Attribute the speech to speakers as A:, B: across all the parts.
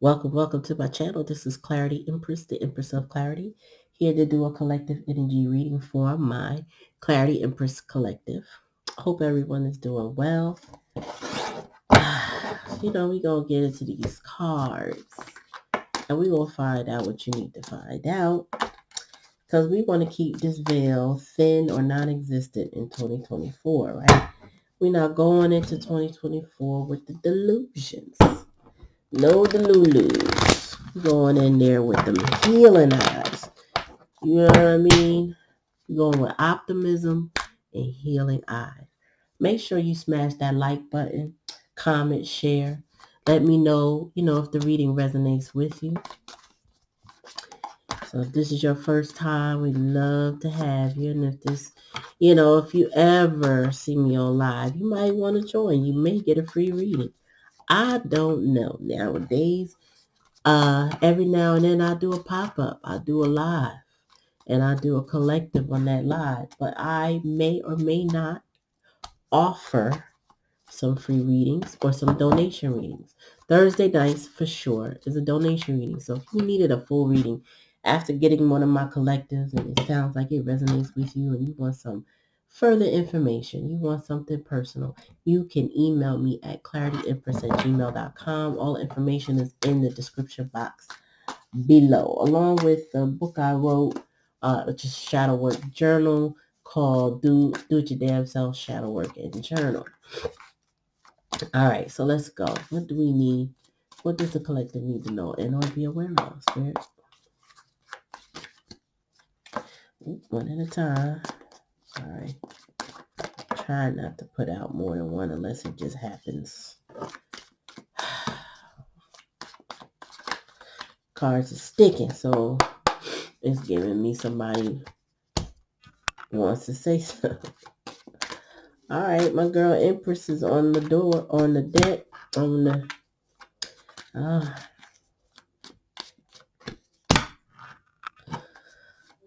A: Welcome to my channel. This is Clarityempress, the Empress of Clarity, here to do a collective energy reading for my Clarityempress collective. Hope everyone is doing well. We're going to get into these cards, and we're going to find out what you need to find out, because we want to keep this veil thin or non-existent in 2024, right? We're not going into 2024 with the delusions. No delulus. Going in there with them healing eyes. You know what I mean? Going with optimism and healing eyes. Make sure you smash that like button, comment, share. Let me know, if the reading resonates with you. So if this is your first time, we'd love to have you. And if this, if you ever see me on live, you might want to join. You may get a free reading. I don't know. Nowadays, every now and then I do a pop-up. I do a live. And I do a collective on that live. But I may or may not offer some free readings or some donation readings. Thursday nights, for sure, is a donation reading. So if you needed a full reading after getting one of my collectives and it sounds like it resonates with you and you want some further information, you want something personal, you can email me at clarityempress@gmail.com. All information is in the description box below, along with the book I wrote, just shadow work journal called Do It Your Damn Self Shadow Work and Journal. All right, so let's go. What do we need? What does the collective need to know and or be aware of, Spirit? One at a time. Sorry. Try not to put out more than one unless it just happens. Cards are sticking, so it's giving me somebody wants to say something. All right, my girl Empress is on the door, on the deck, on the...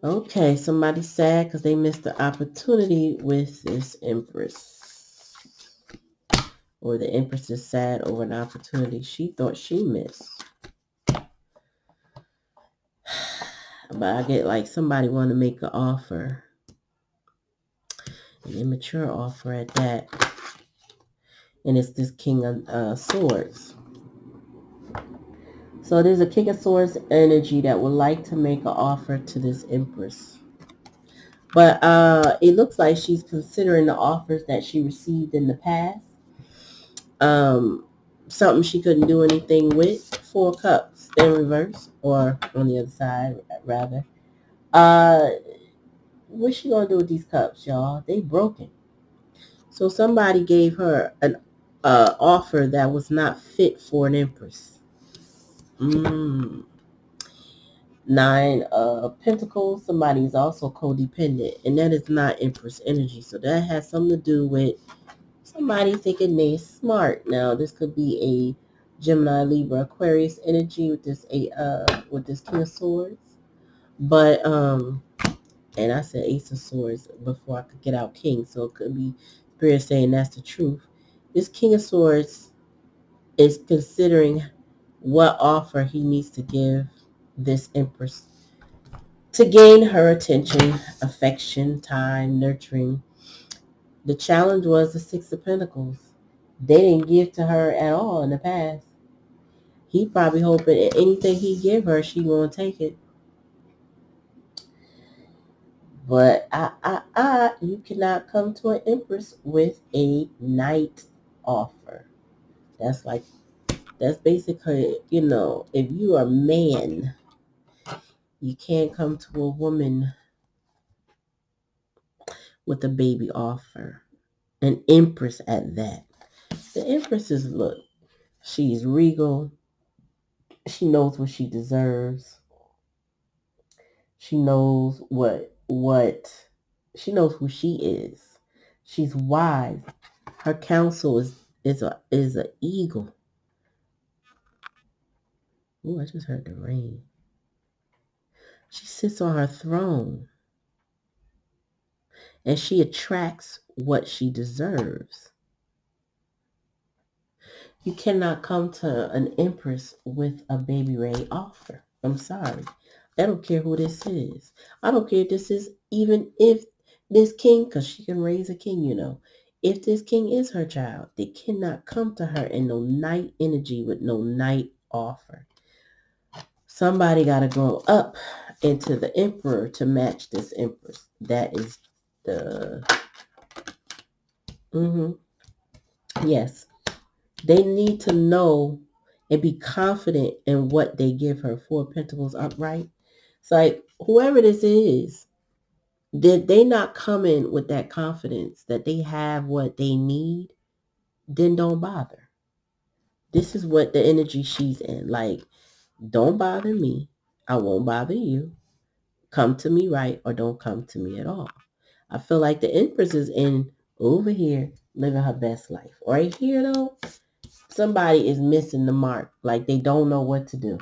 A: Okay, somebody's sad because they missed the opportunity with this Empress. Or the Empress is sad over an opportunity she thought she missed. But I get like somebody want to make an offer. An immature offer at that. And it's this King of Swords. So there's a King of Swords energy that would like to make an offer to this Empress. But it looks like she's considering the offers that she received in the past. Something she couldn't do anything with. 4 cups in reverse, or on the other side, rather. What's she gonna do with these cups, y'all? They broken. So somebody gave her an offer that was not fit for an Empress. 9 of Pentacles. Somebody is also codependent, and that is not Empress energy. So that has something to do with somebody thinking they're smart. Now, this could be a Gemini, Libra, Aquarius energy with this King of Swords. But and I said Ace of Swords before I could get out King, so it could be Spirit saying that's the truth. This King of Swords is considering what offer he needs to give this Empress to gain her attention, affection, time, nurturing. The challenge was the 6 of Pentacles. They didn't give to her at all in the past. He probably hoping anything he give her, she gonna take it. But you cannot come to an Empress with a knight offer. That's basically, if you are a man, you can't come to a woman with a baby offer. An Empress at that. The Empress is, look, she's regal. She knows what she deserves. She knows she knows who she is. She's wise. Her counsel is an eagle. Ooh, I just heard the rain. She sits on her throne. And she attracts what she deserves. You cannot come to an empress with a baby Ray offer. I'm sorry. I don't care who this is. I don't care if this is, even if this king, because she can raise a king, you know. If this king is her child, they cannot come to her in no night energy with no night offer. Somebody got to grow up into the emperor to match this empress. That is the... Yes. They need to know and be confident in what they give her. Four of Pentacles upright. It's like, whoever this is, did they not come in with that confidence that they have what they need, then don't bother. This is what the energy she's in. Like, don't bother me. I won't bother you. Come to me right or don't come to me at all. I feel like the Empress is in over here living her best life. Right here, though, somebody is missing the mark. Like, they don't know what to do.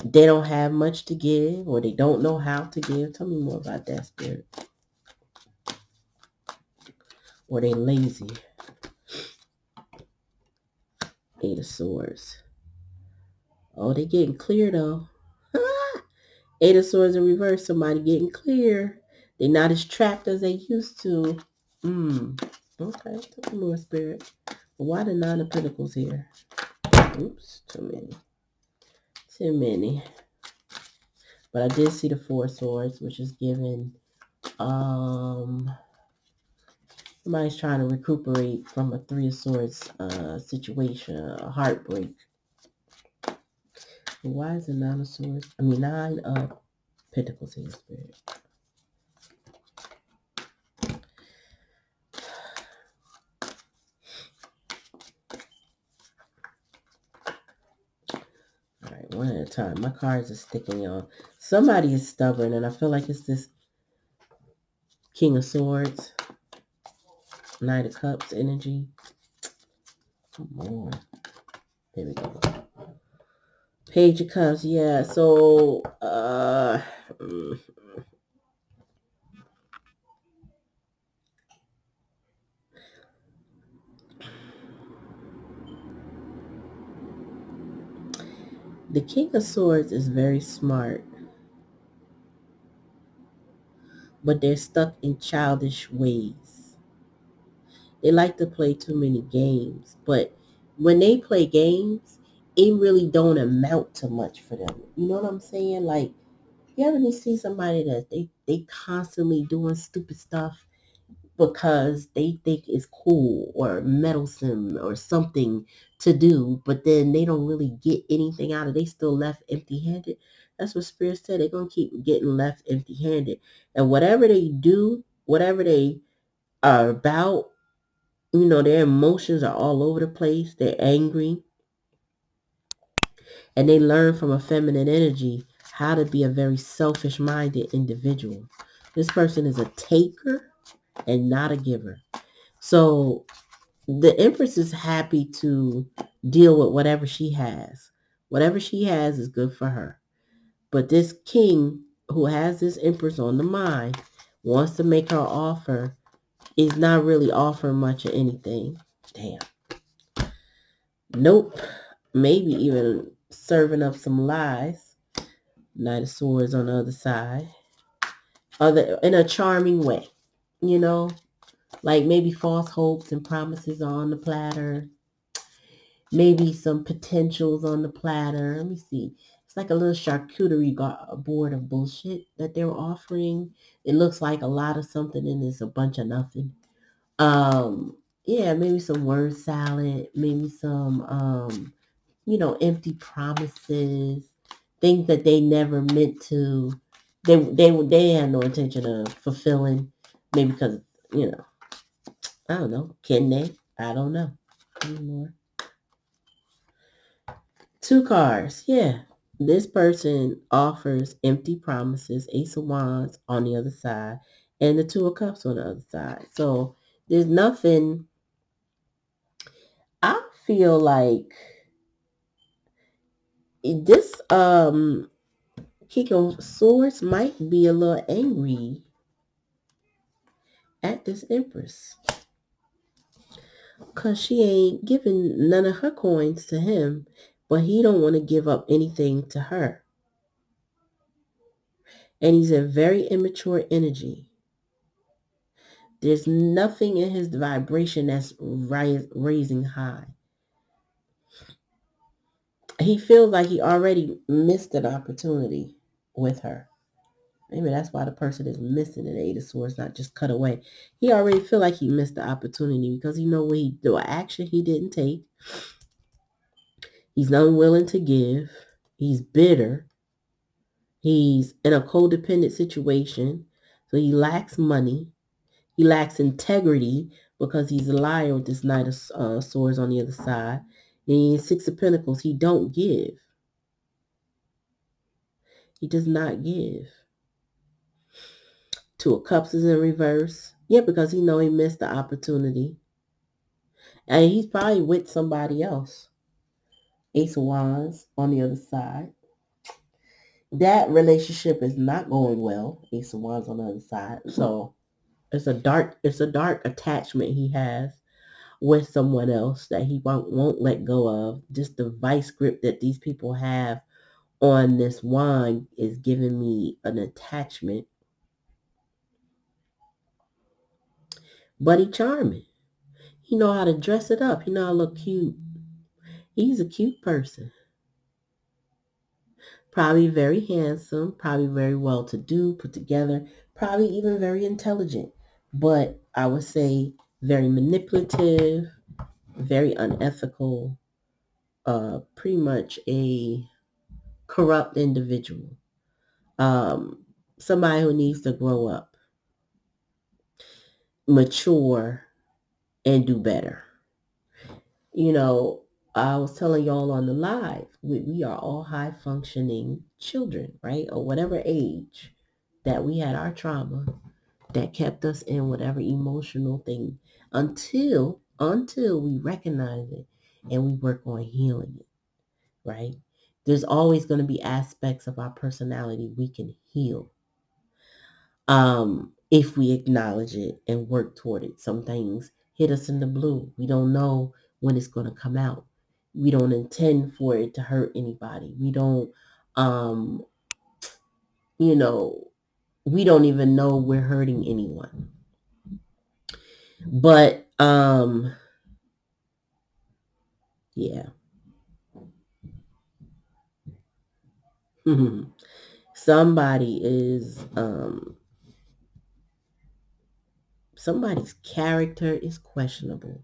A: They don't have much to give, or they don't know how to give. Tell me more about that, Spirit. Or they lazy. Eight of Swords. Oh, they getting clear, though. Eight of Swords in reverse. Somebody getting clear. They not as trapped as they used to. Okay, tell me more, Spirit. Why the Nine of Pentacles here? Oops, too many. Too many. But I did see the Four of Swords, which is giving somebody's trying to recuperate from a Three of Swords situation, a heartbreak. Why is it Nine of Swords? Nine of Pentacles here, Spirit. All right, one at a time. My cards are sticking, y'all. Somebody is stubborn, and I feel like it's this King of Swords, Knight of Cups energy. Come on. There we go. Page of Cups, yeah. So, the King of Swords is very smart, but they're stuck in childish ways. They like to play too many games, but when they play games, it really don't amount to much for them. You know what I'm saying? Like, you ever see somebody that they constantly doing stupid stuff because they think it's cool or meddlesome or something to do, but then they don't really get anything out of it. They still left empty-handed. That's what Spirit said. They're going to keep getting left empty-handed. And whatever they do, whatever they are about, their emotions are all over the place. They're angry. And they learn from a feminine energy how to be a very selfish-minded individual. This person is a taker and not a giver. So the Empress is happy to deal with whatever she has. Whatever she has is good for her. But this king who has this Empress on the mind wants to make her offer, is not really offering much of anything. Damn. Nope. Maybe even serving up some lies. Knight of Swords on the other side. In a charming way. Like maybe false hopes and promises on the platter. Maybe some potentials on the platter. Let me see. It's like a little charcuterie board of bullshit that they're offering. It looks like a lot of something and it's a bunch of nothing. Yeah, maybe some word salad. Maybe some, empty promises. Things that they never meant to. They had no intention of fulfilling. Maybe because, I don't know. Can they? I don't know. Anymore. Two cards. Yeah. This person offers empty promises, Ace of Wands on the other side, and the Two of Cups on the other side. So there's nothing. I feel like this King of Swords might be a little angry at this Empress. Because she ain't giving none of her coins to him, but he don't want to give up anything to her. And he's a very immature energy. There's nothing in his vibration that's raising high. He feels like he already missed an opportunity with her. Maybe that's why the person is missing an Eight of Swords, not just cut away. He already feel like he missed the opportunity because he know the action he didn't take. He's unwilling to give. He's bitter. He's in a codependent situation. So he lacks money. He lacks integrity because he's a liar with this Knight of Swords on the other side. And Six of Pentacles, he don't give. He does not give. Two of Cups is in reverse. Yeah, because he know he missed the opportunity. And he's probably with somebody else. Ace of Wands on the other side. That relationship is not going well. Ace of Wands on the other side. So it's a dark attachment he has with someone else that he won't let go of. Just the vice grip that these people have on this wand is giving me an attachment. But he charming. He know how to dress it up. He know how to look cute. He's a cute person. Probably very handsome, probably very well to do, put together, probably even very intelligent. But I would say very manipulative, very unethical, pretty much a corrupt individual. Somebody who needs to grow up, mature, and do better. You know, I was telling y'all on the live, we are all high functioning children, right? Or whatever age that we had our trauma that kept us in whatever emotional thing until we recognize it and we work on healing it, right? There's always going to be aspects of our personality we can heal if we acknowledge it and work toward it. Some things hit us in the blue. We don't know when it's going to come out. We don't intend for it to hurt anybody. We don't, um, you know, we don't even know we're hurting anyone. But, yeah. Somebody is, somebody's character is questionable.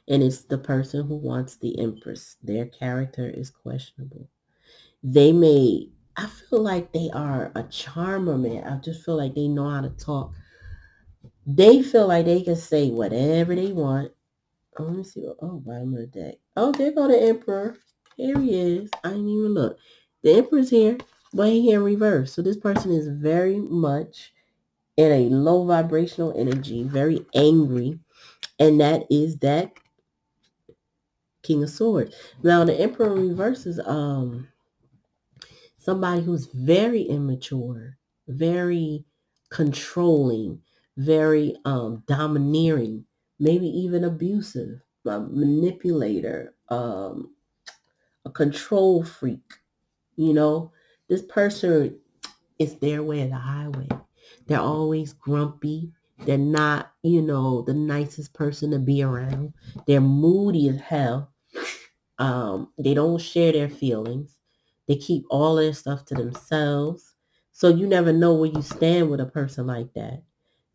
A: And it's the person who wants the Empress. Their character is questionable. I feel like they are a charmer, man. I just feel like they know how to talk. They feel like they can say whatever they want. Oh, let me see. Bottom of the deck. Oh, there go the Emperor. Here he is. I didn't even look. The Emperor's here, but he in reverse. So this person is very much in a low vibrational energy, very angry. And that is that King of Swords. Now the Emperor reverses somebody who's very immature, very controlling, very domineering, maybe even abusive, a manipulator, a control freak. You know, this person is their way of the highway. They're always grumpy. They're not, the nicest person to be around. They're moody as hell. They don't share their feelings. They keep all their stuff to themselves. So you never know where you stand with a person like that.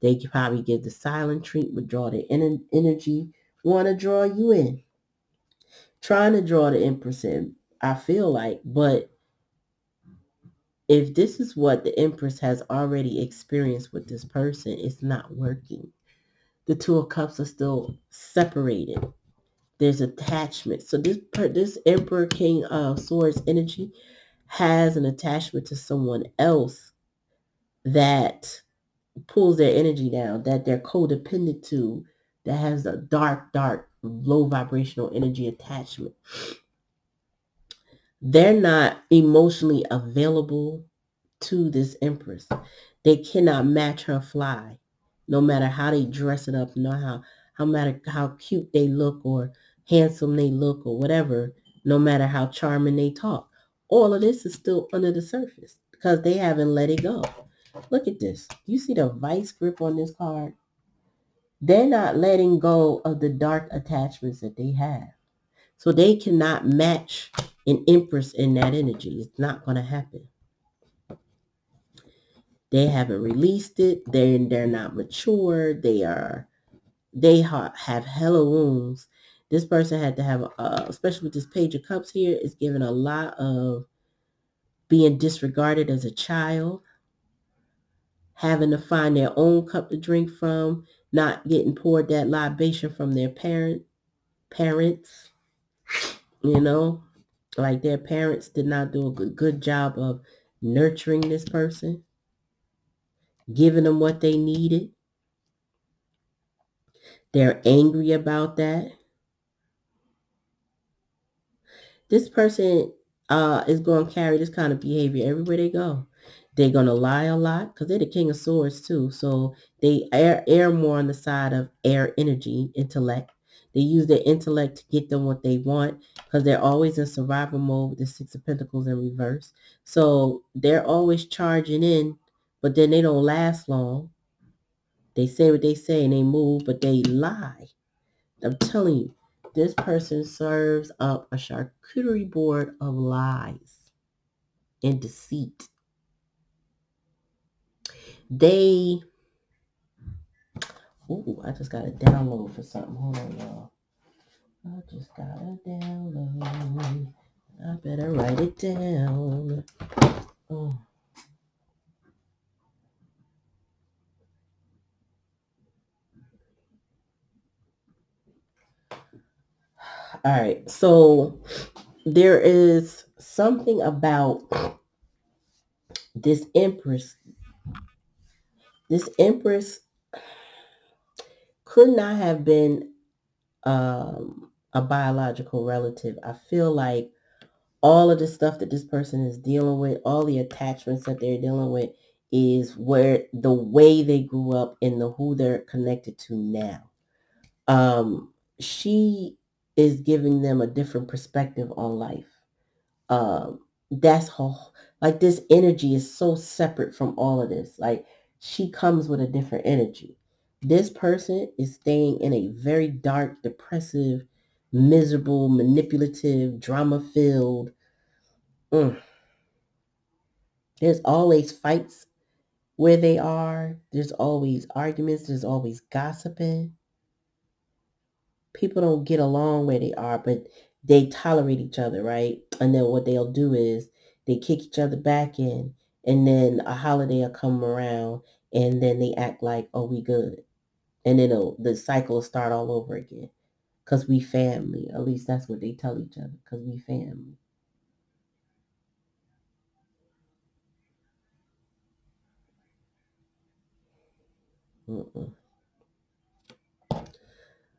A: They could probably give the silent treatment, draw their energy, want to draw you in. Trying to draw the Empress in, I feel like. But if this is what the Empress has already experienced with this person, it's not working. The Two of Cups are still separated. There's attachment. So this Emperor King of Swords energy has an attachment to someone else that pulls their energy down, that they're codependent to, that has a dark, low vibrational energy attachment. They're not emotionally available to this Empress. They cannot match her fly, no matter how they dress it up, no no matter how cute they look or handsome they look or whatever, no matter how charming they talk. All of this is still under the surface because they haven't let it go. Look at this. You see the vice grip on this card? They're not letting go of the dark attachments that they have. So they cannot match an empress in that energy. It's not going to happen. They haven't released it. They're not mature. Have hella wounds. This person had to have, especially with this Page of Cups here, is given a lot of being disregarded as a child, having to find their own cup to drink from, not getting poured that libation from their parents, you know, like their parents did not do a good job of nurturing this person, giving them what they needed. They're angry about that. This person is going to carry this kind of behavior everywhere they go. They're going to lie a lot because they're the King of Swords too. So they err more on the side of air energy, intellect. They use their intellect to get them what they want because they're always in survival mode with the Six of Pentacles in reverse. So they're always charging in, but then they don't last long. They say what they say and they move, but they lie. I'm telling you, this person serves up a charcuterie board of lies and deceit. I just got a download for something. Hold on, y'all. I just got a download. I better write it down. Oh. All right, so there is something about this Empress. This Empress could not have been a biological relative. I feel like all of the stuff that this person is dealing with, all the attachments that they're dealing with, is where the way they grew up and who they're connected to now. She is giving them a different perspective on life. That's whole. Like this energy is so separate from all of this. Like she comes with a different energy. This person is staying in a very dark, depressive, miserable, manipulative, drama-filled. There's always fights where they are. There's always arguments. There's always gossiping. People don't get along where they are, but they tolerate each other, right? And then what they'll do is they kick each other back in, and then a holiday will come around, and then they act like, oh, we good. And then the cycle will start all over again. Because we family. At least that's what they tell each other. Because we family. Mm-mm.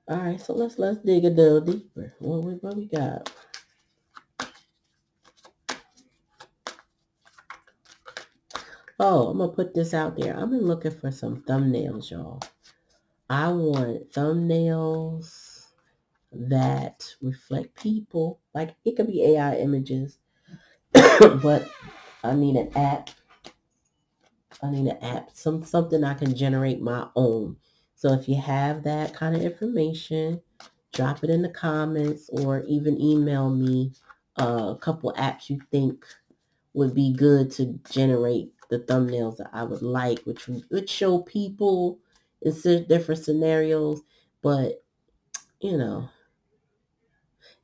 A: All right, so let's dig a little deeper. What we got? Oh, I'm gonna put this out there. I've been looking for some thumbnails, y'all. I want thumbnails that reflect people. Like it could be AI images, but I need an app. Something I can generate my own. So if you have that kind of information, drop it in the comments or even email me a couple apps you think would be good to generate the thumbnails that I would like, which would show people in different scenarios. But, you know,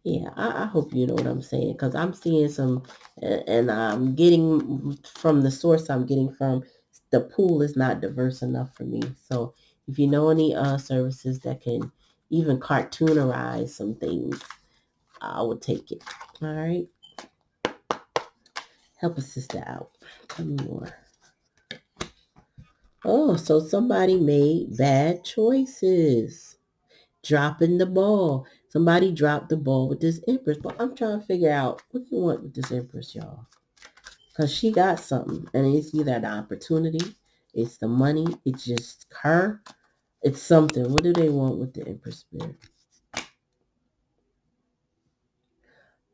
A: yeah, I hope you know what I'm saying, because I'm seeing some, and I'm getting from the source I'm getting from, the pool is not diverse enough for me. So if you know any services that can even cartoonize some things, I would take it. All right. Help a sister out. Tell me more. Oh, so somebody made bad choices. Dropping the ball. Somebody dropped the ball with this Empress. But I'm trying to figure out what you want with this Empress, y'all. Because she got something. And it's either the opportunity, it's the money, it's just her. It's something. What do they want with the Empress spirit?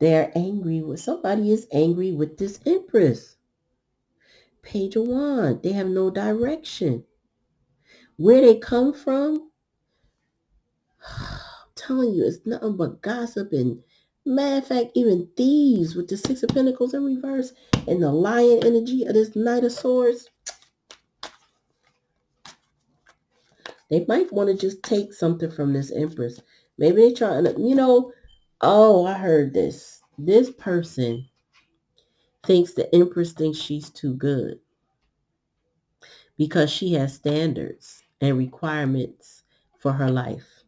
A: They're angry with somebody is angry with this Empress. Page of Wands. They have no direction. Where they come from, I'm telling you, it's nothing but gossip and matter of fact, even thieves with the Six of Pentacles in reverse and the lion energy of this Knight of Swords. They might want to just take something from this Empress. Maybe they trying to, oh, I heard this. This person thinks the Empress thinks she's too good because she has standards and requirements for her life.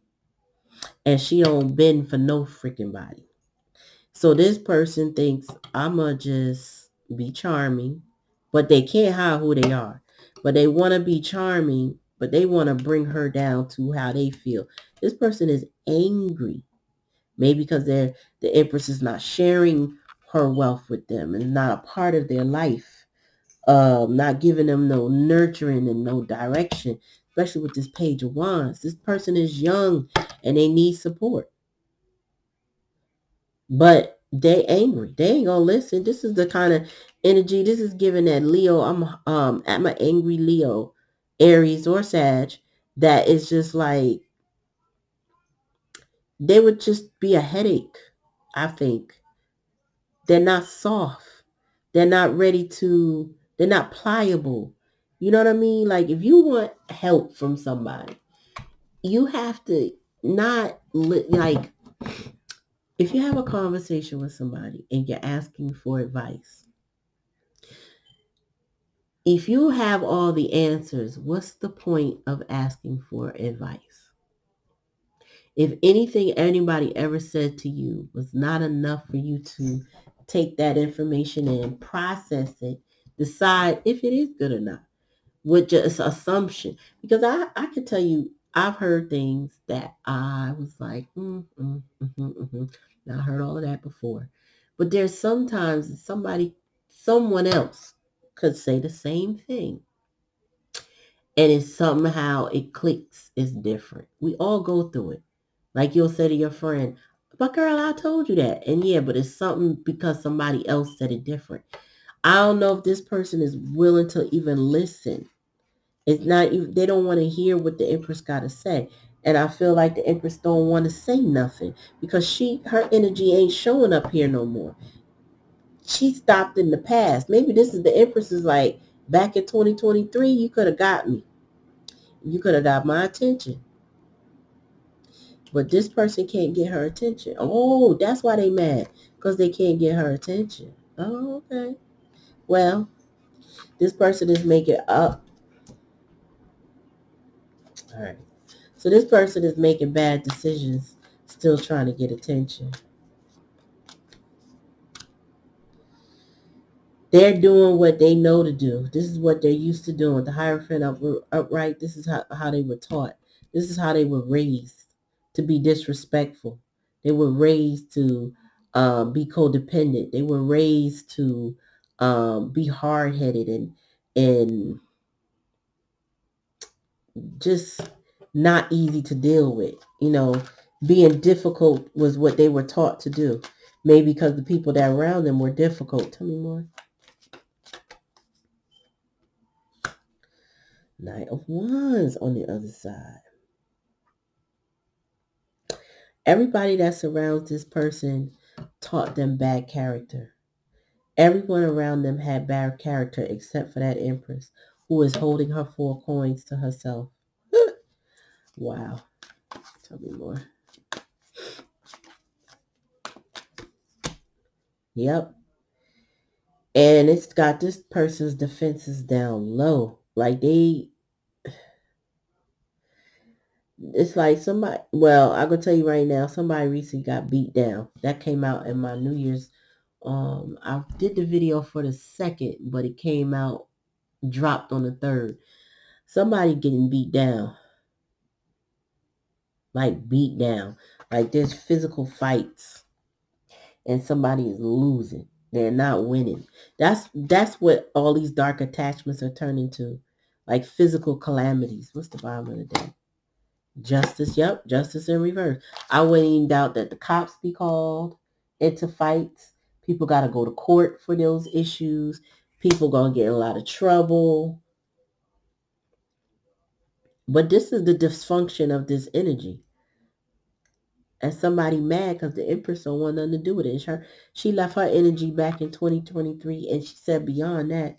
A: And she don't bend for no freaking body. So this person thinks I'ma just be charming, but they can't hide who they are. But they want to be charming, but they want to bring her down to how they feel. This person is angry. Maybe because the Empress is not sharing her wealth with them and not a part of their life. Not giving them no nurturing and no direction, especially with this Page of Wands. This person is young and they need support. But they angry. They ain't gonna listen. This is the kind of energy. This is giving that Leo. I'm an angry Leo, Aries or Sag. That is just like they would just be a headache. I think they're not soft. They're not ready to. They're not pliable. You know what I mean? Like if you want help from somebody, you have to not like if you have a conversation with somebody and you're asking for advice. If you have all the answers, what's the point of asking for advice? If anything anybody ever said to you was not enough for you to take that information in, process it, decide if it is good or not, with just assumption. Because I can tell you, I've heard things that I was like, Now, I heard all of that before. But there's sometimes someone else could say the same thing and it somehow it clicks, it's different. We all go through it. Like you'll say to your friend, but girl, I told you that. And yeah, but it's something because somebody else said it different. I don't know if this person is willing to even listen. It's not even, they don't want to hear what the Empress got to say. And I feel like the Empress don't want to say nothing because her energy ain't showing up here no more. She stopped in the past. Maybe this is the Empress is like, back in 2023, you could have got me. You could have got my attention. But this person can't get her attention. Oh, that's why they mad. Because they can't get her attention. Oh, okay. Well, this person is making up. All right. So this person is making bad decisions, still trying to get attention. They're doing what they know to do. This is what they're used to doing. The Hierophant upright, this is how they were taught. This is how they were raised to be disrespectful. They were raised to be codependent. They were raised to be hard-headed and just not easy to deal with. Being difficult was what they were taught to do. Maybe because the people that around them were difficult. Tell me more. Knight of Wands on the other side. Everybody that surrounds this person taught them bad character. Everyone around them had bad character except for that Empress who is holding her 4 coins to herself. Wow. Tell me more. Yep. And it's got this person's defenses down low. Like it's like somebody, well, I'm going to tell you right now, somebody recently got beat down. That came out in my New Year's. I did the video for the 2nd, but it came out, dropped on the 3rd. Somebody getting beat down. Like beat down. Like there's physical fights and somebody is losing. They're not winning. That's what all these dark attachments are turning to. Like physical calamities. What's the bottom of the deck? Justice, yep, justice in reverse. I wouldn't even doubt that the cops be called into fights. People got to go to court for those issues. People going to get in a lot of trouble. But this is the dysfunction of this energy. And somebody mad because the Empress don't want nothing to do with it. She left her energy back in 2023, and she said beyond that,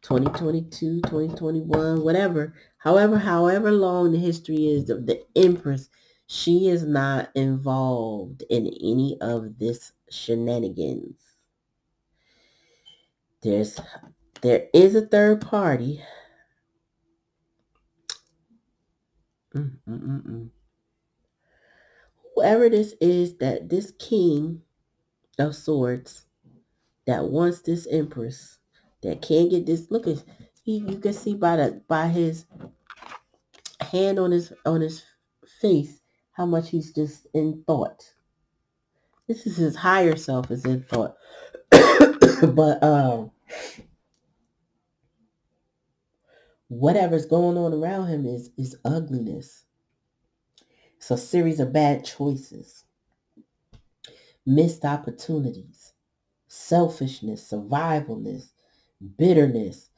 A: 2022, 2021, whatever, however long the history is of the Empress, she is not involved in any of this shenanigans. There is a third party. Whoever this is, that this King of Swords that wants this Empress, that can't get this. Look at you can see by his hand on his face how much he's just in thought. This is his higher self is in thought. But whatever's going on around him is ugliness. It's a series of bad choices, missed opportunities, selfishness, survivalness, bitterness,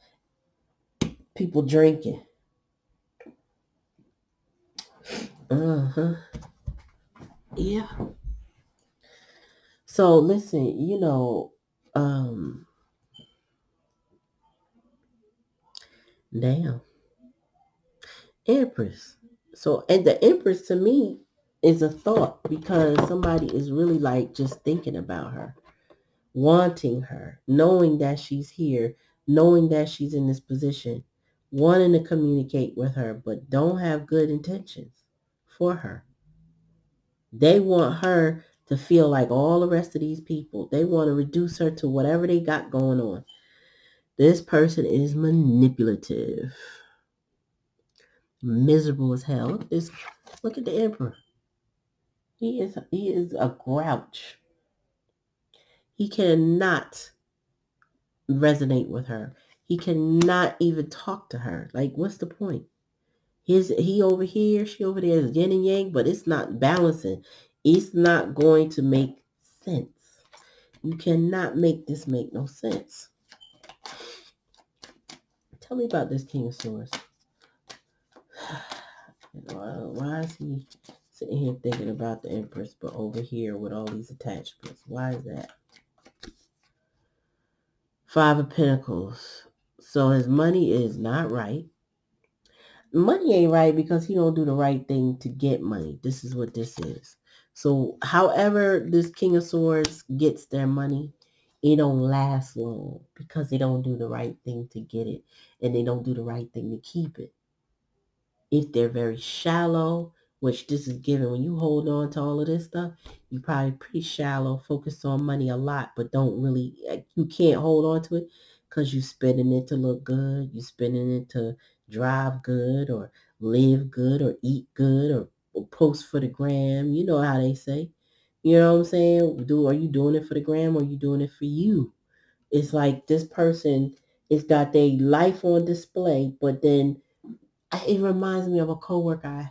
A: people drinking. Uh-huh. Yeah. So listen, damn. Empress. So, and the Empress to me is a thought because somebody is really like just thinking about her, wanting her, knowing that she's here, knowing that she's in this position, wanting to communicate with her, but don't have good intentions for her. They want her to feel like all the rest of these people. They want to reduce her to whatever they got going on. This person is manipulative, miserable as hell. Look at this. Look at the Emperor. He is a grouch. He cannot resonate with her. He cannot even talk to her. Like, what's the point? He over here, she over there is yin and yang, but it's not balancing. It's not going to make sense. You cannot make this make no sense. Tell me about this King of Swords. Why is he sitting here thinking about the Empress, but over here with all these attachments? Why is that? Five of Pentacles. So his money is not right. Money ain't right because he don't do the right thing to get money. This is what this is. So however this King of Swords gets their money, it don't last long because they don't do the right thing to get it and they don't do the right thing to keep it. If they're very shallow, which this is given when you hold on to all of this stuff, you're probably pretty shallow, focus on money a lot, but don't really, you can't hold on to it because you're spending it to look good, you're spending it to drive good or live good or eat good or post for the gram. You know how they say. You know what I'm saying? Are you doing it for the gram or are you doing it for you? It's like this person has got their life on display, but then it reminds me of a coworker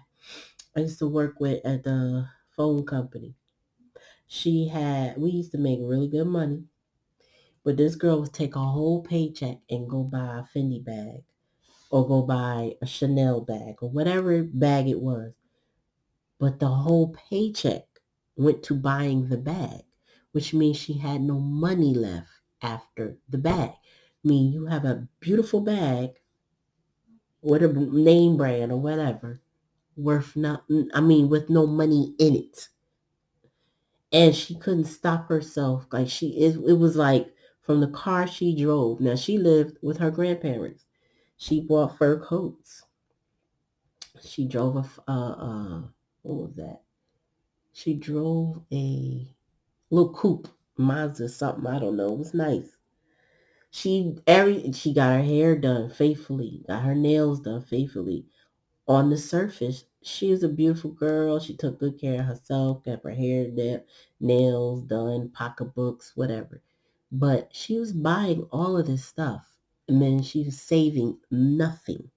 A: I used to work with at the phone company. We used to make really good money, but this girl would take a whole paycheck and go buy a Fendi bag or go buy a Chanel bag or whatever bag it was. But the whole paycheck went to buying the bag, which means she had no money left after the bag. I mean, you have a beautiful bag, whatever name brand or whatever, worth nothing. I mean, with no money in it. And she couldn't stop herself. Like it was like from the car she drove. Now she lived with her grandparents. She bought fur coats. She drove what was that? She drove a little coupe, Mazda something. I don't know. It was nice. She got her hair done faithfully, got her nails done faithfully. On the surface, she was a beautiful girl. She took good care of herself, kept her hair done, nails done, pocketbooks, whatever. But she was buying all of this stuff, and then she was saving nothing.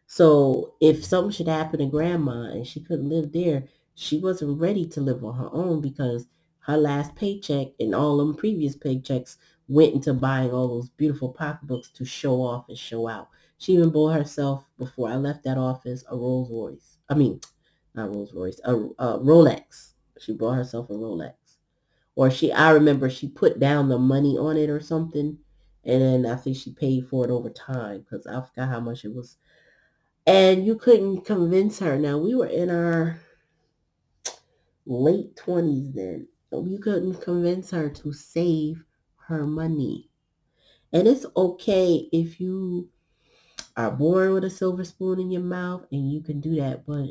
A: So if something should happen to grandma and she couldn't live there, she wasn't ready to live on her own because her last paycheck and all them previous paychecks went into buying all those beautiful pocketbooks to show off and show out. She even bought herself, before I left that office, a Rolls Royce. I mean, not Rolls Royce, a Rolex. She bought herself a Rolex. Or I remember she put down the money on it or something. And then I think she paid for it over time because I forgot how much it was. And you couldn't convince her. Now, we were in our late 20s then. You couldn't convince her to save her money. And it's okay if you are born with a silver spoon in your mouth and you can do that. But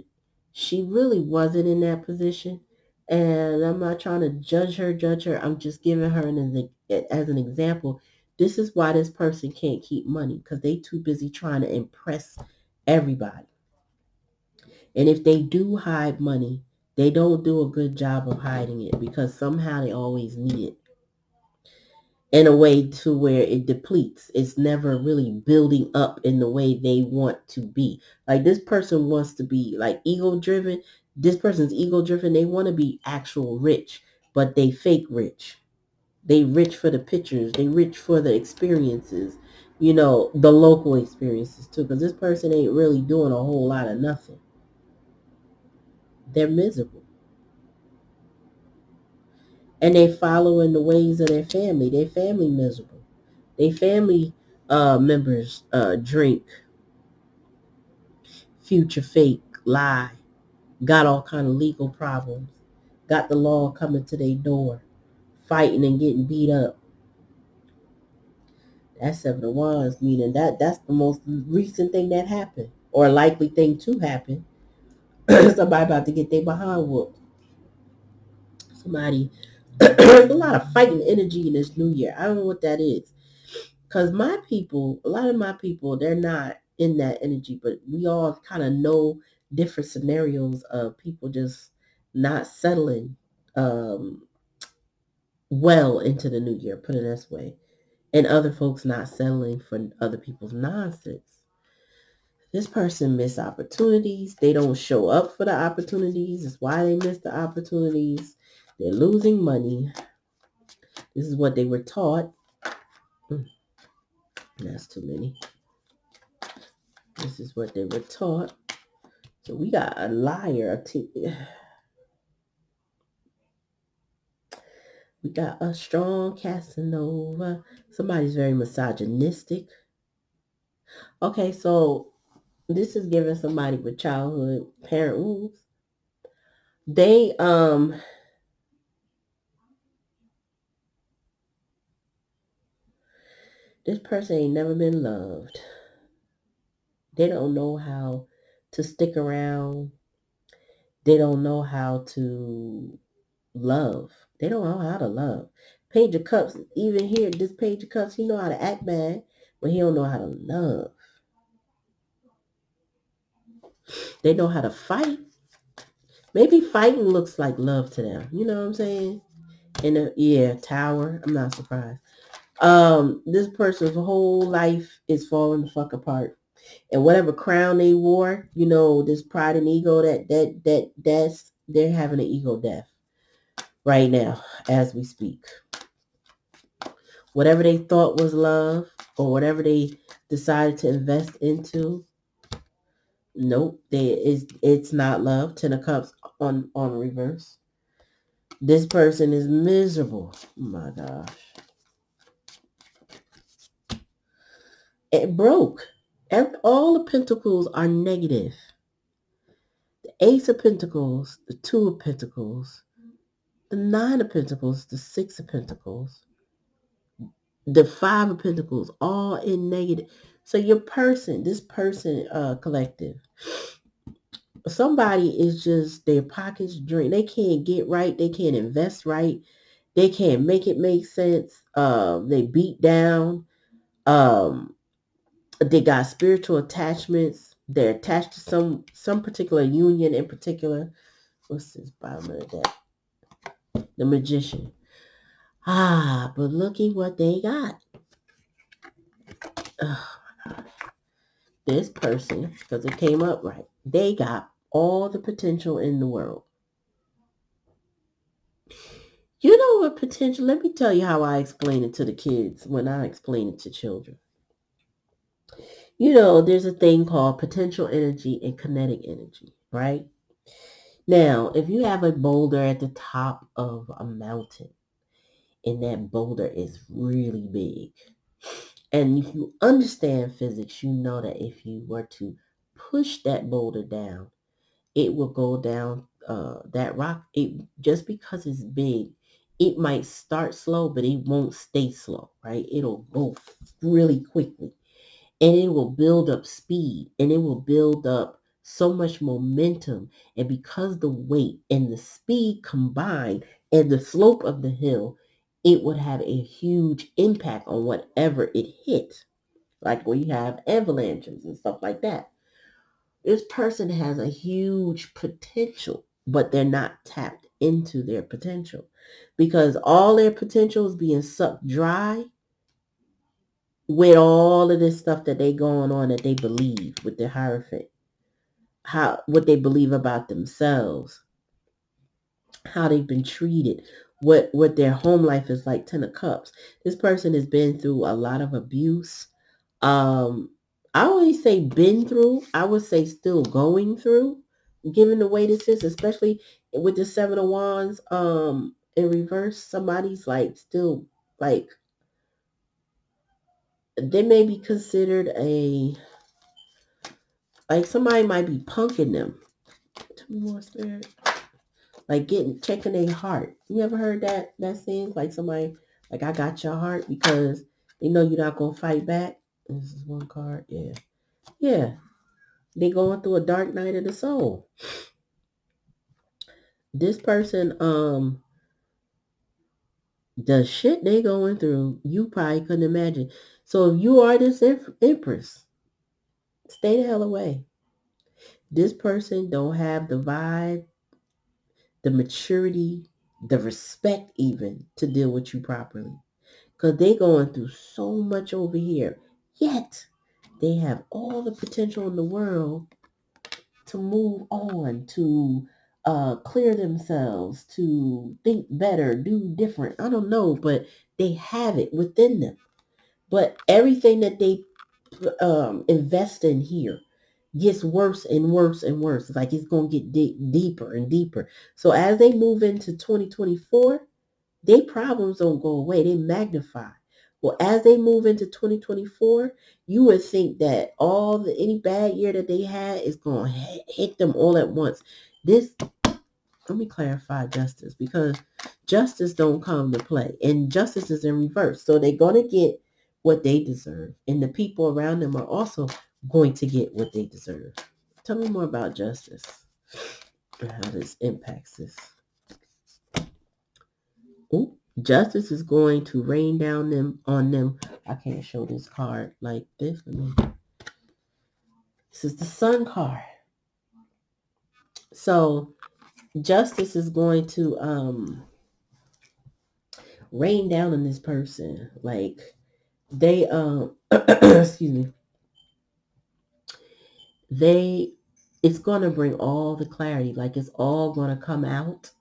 A: she really wasn't in that position. And I'm not trying to judge her. I'm just giving her as an example. This is why this person can't keep money because they too busy trying to impress everybody. And if they do hide money, they don't do a good job of hiding it because somehow they always need it in a way to where it depletes. It's never really building up in the way they want to be. Like this person wants to be like ego driven. This person's ego driven. They want to be actual rich, but they fake rich. They rich for the pictures. They rich for the experiences, the local experiences too. Because this person ain't really doing a whole lot of nothing. They're miserable. And they follow in the ways of their family. Their family miserable. Their family members drink, future fake, lie, got all kind of legal problems, got the law coming to their door, fighting and getting beat up. That's Seven of Wands, meaning that's the most recent thing that happened, or a likely thing to happen. Somebody about to get their behind whooped. Somebody, there's a lot of fighting energy in this new year. I don't know what that is. Because a lot of my people, they're not in that energy, but we all kind of know different scenarios of people just not settling well into the new year, put it this way. And other folks not settling for other people's nonsense. This person missed opportunities. They don't show up for the opportunities. That's why they miss the opportunities. They're losing money. This is what they were taught. That's too many. This is what they were taught. So we got a liar. We got a strong Casanova. Somebody's very misogynistic. Okay, so this is giving somebody with childhood parent wounds. They this person ain't never been loved. They don't know how to stick around. They don't know how to love. They don't know how to love. Page of Cups, even here, this Page of Cups, he know how to act bad, but he don't know how to love. They know how to fight. Maybe fighting looks like love to them. You know what I'm saying? Tower. I'm not surprised. This person's whole life is falling the fuck apart. And whatever crown they wore, this pride and ego that's they're having an ego death right now as we speak. Whatever they thought was love or whatever they decided to invest into, nope, it's not love. Ten of Cups on reverse. This person is miserable. Oh my gosh. It broke. All the pentacles are negative. The Ace of Pentacles, the Two of Pentacles, the Nine of Pentacles, the Six of Pentacles, the Five of Pentacles, all in negative. So this person collective, somebody is just, their pockets drained. They can't get right. They can't invest right. They can't make it make sense. They beat down. They got spiritual attachments. They're attached to some particular union in particular. What's this bottom of the deck? The Magician. But look at what they got. Oh, this person, because it came up right, they got all the potential in the world. You know what potential? Let me tell you how I explain it to the kids when I explain it to children. You know, there's a thing called potential energy and kinetic energy, right? Now, if you have a boulder at the top of a mountain and that boulder is really big, and if you understand physics, you know that if you were to push that boulder down, it will go down. That rock, it just because it's big, it might start slow, but it won't stay slow, right? It'll go really quickly, and it will build up speed, and it will build up so much momentum. And because the weight and the speed combined and the slope of the hill, it would have a huge impact on whatever it hit, like when you have avalanches and stuff like that. This person has a huge potential, but they're not tapped into their potential because all their potential is being sucked dry with all of this stuff that they going on that they believe with their hierophant, how what they believe about themselves, how they've been treated, what their home life is like. 10 of Cups. This person has been through a lot of abuse. Um, I always say been through. I would say still going through, given the way this is, especially with the 7 of Wands in reverse. Somebody's like still like they may be considered a like somebody might be punking them. Tell me more, spirit. Like checking their heart. You ever heard that saying? Like somebody like I got your heart because they know you're not gonna fight back. This is one card. Yeah. Yeah. They going through a dark night of the soul. This person, the shit they going through, you probably couldn't imagine. So if you are this empress, stay the hell away. This person don't have the vibe, the maturity, the respect even to deal with you properly. Because they going through so much over here. Yet they have all the potential in the world to move on, to clear themselves, to think better, do different. I don't know, but they have it within them. But everything that they invest in here gets worse and worse and worse. It's like it's going to get deeper and deeper. So as they move into 2024, their problems don't go away. They magnify. Well, as they move into 2024, you would think that any bad year that they had is going to hit them all at once. Let me clarify justice, because justice don't come to play, and justice is in reverse. So they're going to get what they deserve, and the people around them are also going to get what they deserve. Tell me more about justice and how this impacts this. Ooh, justice is going to rain down on them. I can't show this card like this. This is the Sun card. So justice is going to rain down on this person. Like they excuse me. It's going to bring all the clarity. Like it's all going to come out.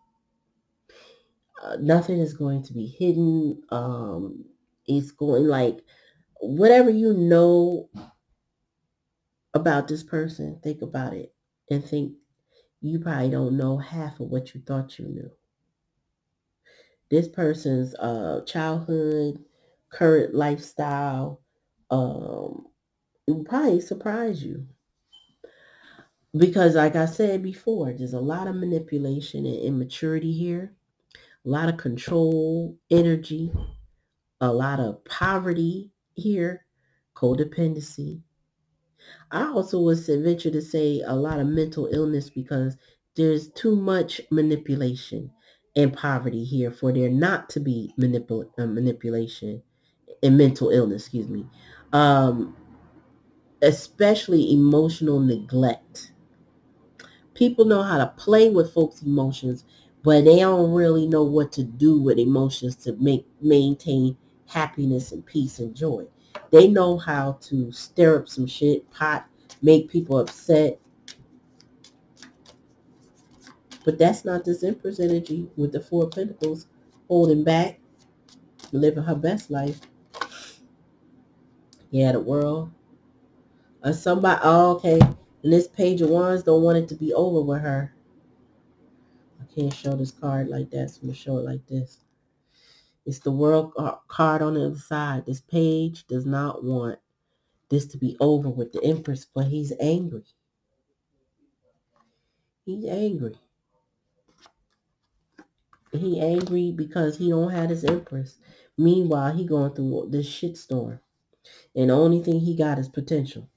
A: Nothing is going to be hidden. It's going like whatever you know about this person, think about it and think you probably don't know half of what you thought you knew. This person's childhood, current lifestyle, it will probably surprise you. Because like I said before, there's a lot of manipulation and immaturity here, a lot of control energy, a lot of poverty here, codependency. I also would venture to say a lot of mental illness, because there's too much manipulation and poverty here for there not to be manipulation and mental illness, excuse me. Um, Especially emotional neglect. People know how to play with folks' emotions, but they don't really know what to do with emotions to maintain happiness and peace and joy. They know how to stir up some shit, pot, make people upset. But that's not this Empress energy with the Four of Pentacles holding back, living her best life. Yeah, the world. Somebody, oh, okay. And this Page of Wands don't want it to be over with her. I can't show this card like that, so I'm going to show it like this. It's the World card on the other side. This Page does not want this to be over with the Empress, but he's angry. He's angry. He angry because he don't have his Empress. Meanwhile, he going through this shitstorm. And the only thing he got is potential.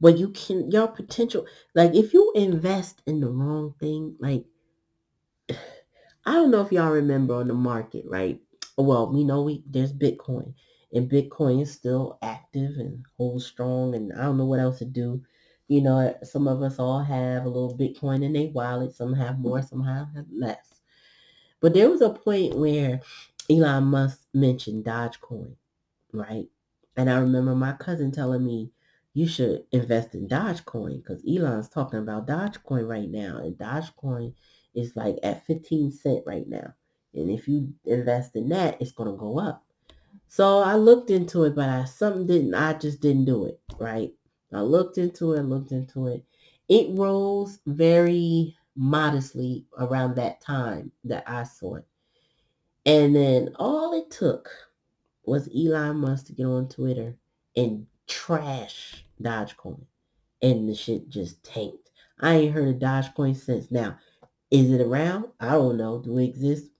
A: But your potential, like if you invest in the wrong thing, like, I don't know if y'all remember on the market, right? Well, there's Bitcoin, and Bitcoin is still active and holds strong, and I don't know what else to do. Some of us all have a little Bitcoin in their wallet. Some have more, some have less. But there was a point where Elon Musk mentioned Dogecoin, right? And I remember my cousin telling me, you should invest in Dogecoin because Elon's talking about Dogecoin right now. And Dogecoin is like at 15 cents right now. And if you invest in that, it's going to go up. So I looked into it, but I just didn't do it, right? I looked into it. It rose very modestly around that time that I saw it. And then all it took was Elon Musk to get on Twitter and trash Dogecoin. And the shit just tanked. I ain't heard of Dogecoin since. Now, is it around? I don't know. Do it exist?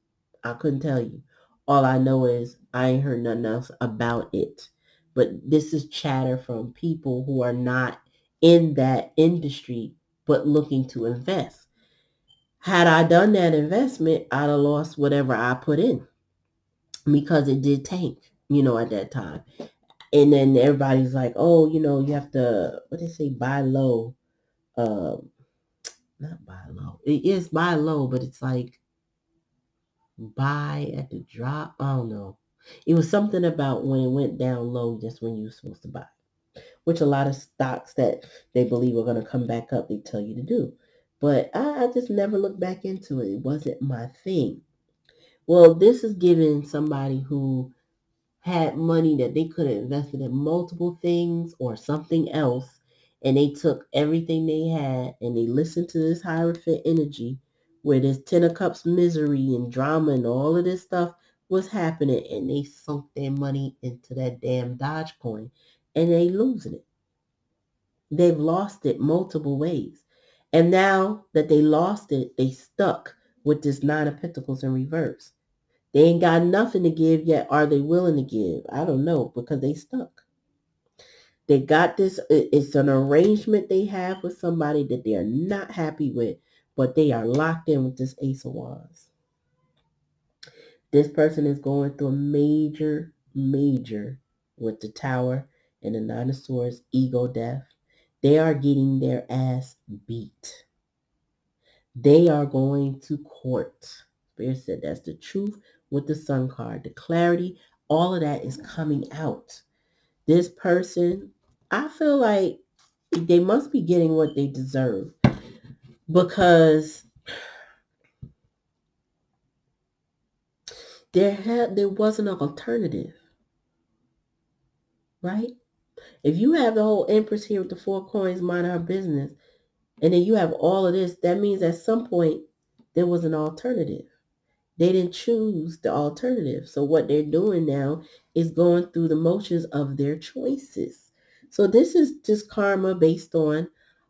A: I couldn't tell you. All I know is I ain't heard nothing else about it. But this is chatter from people who are not in that industry but looking to invest. Had I done that investment, I'd have lost whatever I put in because it did tank, at that time. And then everybody's like, oh, you have to, what they say, buy low. Not buy low. It is buy low, but it's like buy at the drop. I don't know. It was something about when it went down low, just when you were supposed to buy, which a lot of stocks that they believe are going to come back up, they tell you to do. But I just never looked back into it. It wasn't my thing. Well, this is giving somebody who had money that they could have invested in multiple things or something else, and they took everything they had and they listened to this Hierophant energy where this Ten of Cups misery and drama and all of this stuff was happening, and they sunk their money into that damn Dogecoin, and they losing it. They've lost it multiple ways. And now that they lost it, they stuck with this Nine of Pentacles in reverse. They ain't got nothing to give yet. Are they willing to give? I don't know, because they stuck. They got this. It's an arrangement they have with somebody that they are not happy with, but they are locked in with this Ace of Wands. This person is going through a major with the Tower and the Nine of Swords, ego death. They are getting their ass beat. They are going to court. Spirit said that's the truth with the Sun card. The clarity, all of that is coming out. This person, I feel like they must be getting what they deserve because there wasn't an alternative, right? If you have the whole Empress here with the four coins minding her business, and then you have all of this, that means at some point there was an alternative. They didn't choose the alternative. So what they're doing now is going through the motions of their choices. So this is just karma based on,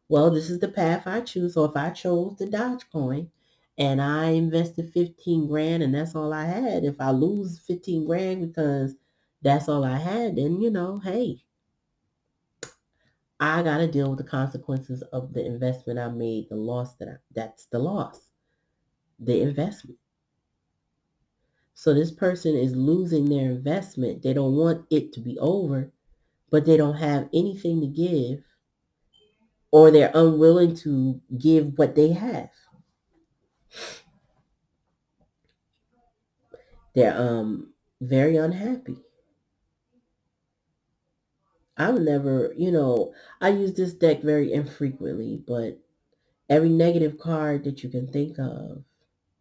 A: well, this is the path I choose. So if I chose the Dogecoin and I invested 15 grand and that's all I had, if I lose 15 grand because that's all I had, then, hey, I got to deal with the consequences of the investment I made, the loss that's the loss, the investment. So this person is losing their investment. They don't want it to be over, but they don't have anything to give, or they're unwilling to give what they have. They're very unhappy. I've never, I use this deck very infrequently, but every negative card that you can think of,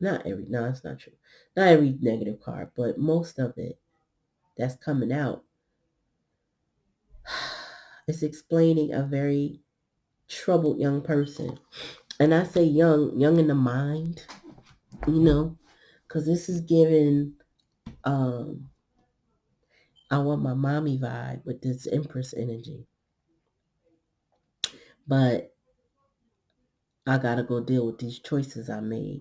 A: not every, no, that's not true. Not every negative card, but most of it that's coming out is explaining a very troubled young person. And I say young in the mind, because this is giving, um, I want my mommy vibe with this Empress energy. But I gotta go deal with these choices I made.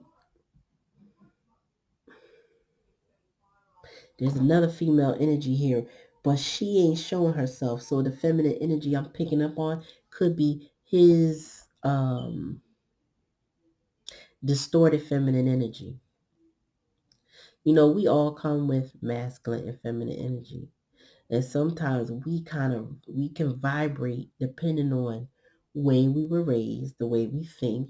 A: There's another female energy here, but she ain't showing herself. So the feminine energy I'm picking up on could be his distorted feminine energy. We all come with masculine and feminine energy. And sometimes we can vibrate depending on way we were raised, the way we think,